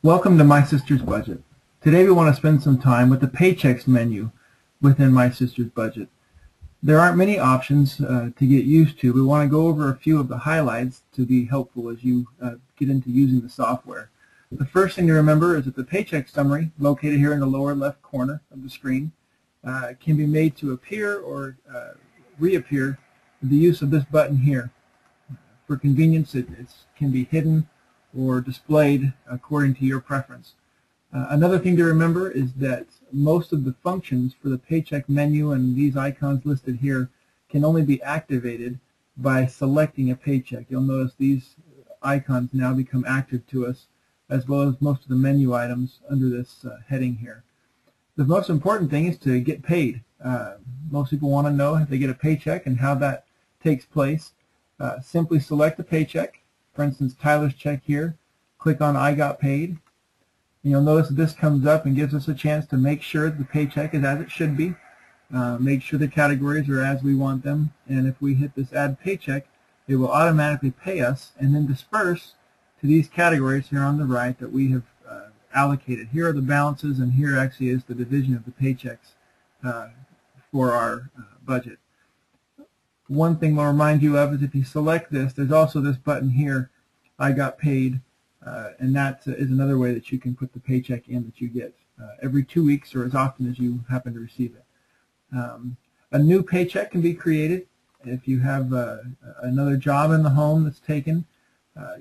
Welcome to My Sister's Budget. Today we want to spend some time with the Paychecks menu within My Sister's Budget. There aren't many options to get used to. We want to go over a few of the highlights to be helpful as you get into using the software. The first thing to remember is that the paycheck summary, located here in the lower left corner of the screen, can be made to appear or reappear with the use of this button here. For convenience, it can be hidden or displayed according to your preference. Another thing to remember is that most of the functions for the paycheck menu and these icons listed here can only be activated by selecting a paycheck. You'll notice these icons now become active to us, as well as most of the menu items under this heading here. The most important thing is to get paid. Most people want to know if they get a paycheck and how that takes place. Simply select the paycheck. For instance, Tyler's check here. Click on I Got Paid. And you'll notice that this comes up and gives us a chance to make sure the paycheck is as it should be. Make sure the categories are as we want them. And if we hit this Add Paycheck, it will automatically pay us and then disperse to these categories here on the right that we have allocated. Here are the balances, and here actually is the division of the paychecks for our budget. One thing I'll remind you of is if you select this, there's also this button here, I Got Paid, and that is another way that you can put the paycheck in that you get every 2 weeks or as often as you happen to receive it. A new paycheck can be created if you have another job in the home that's taken.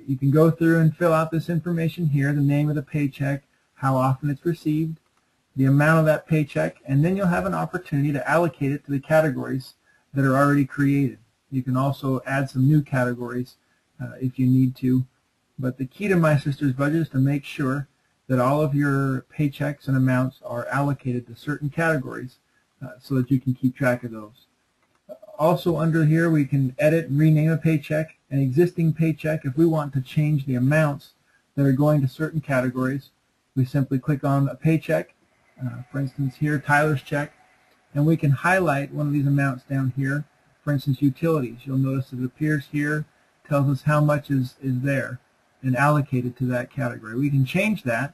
You can go through and fill out this information here, the name of the paycheck, how often it's received, the amount of that paycheck, and then you'll have an opportunity to allocate it to the categories that are already created. You can also add some new categories if you need to. But the key to My Sister's Budget is to make sure that all of your paychecks and amounts are allocated to certain categories so that you can keep track of those. Also under here we can edit and rename a paycheck, an existing paycheck. If we want to change the amounts that are going to certain categories, we simply click on a paycheck. For instance here, Tyler's check. And we can highlight one of these amounts down here. For instance, utilities. You'll notice that it appears here, tells us how much is there and allocated to that category. We can change that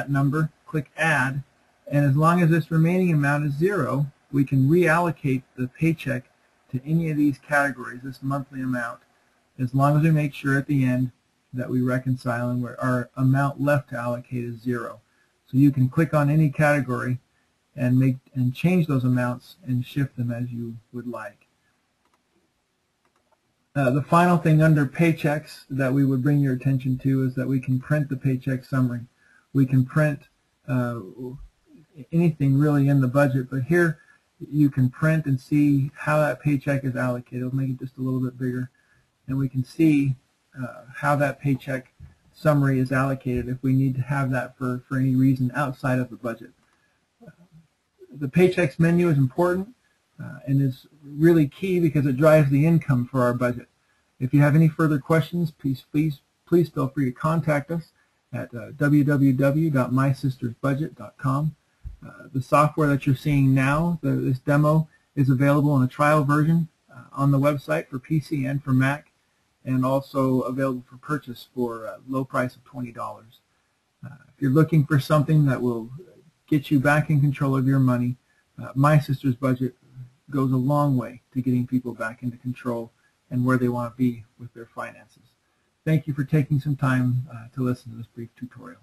number, click Add, and as long as this remaining amount is 0, we can reallocate the paycheck to any of these categories, this monthly amount, as long as we make sure at the end that we reconcile and where our amount left to allocate is 0. So you can click on any category and change those amounts and shift them as you would like. The final thing under paychecks that we would bring your attention to is that we can print the paycheck summary. We can print anything really in the budget, but here you can print and see how that paycheck is allocated. I'll make it just a little bit bigger, and we can see how that paycheck summary is allocated if we need to have that for any reason outside of the budget. The Paychecks menu is important and is really key because it drives the income for our budget. If you have any further questions, please feel free to contact us at www.mysistersbudget.com. The software that you're seeing now, this demo, is available in a trial version on the website for PC and for Mac, and also available for purchase for a low price of $20. If you're looking for something that will get you back in control of your money, My Sister's Budget goes a long way to getting people back into control and where they want to be with their finances. Thank you for taking some time to listen to this brief tutorial.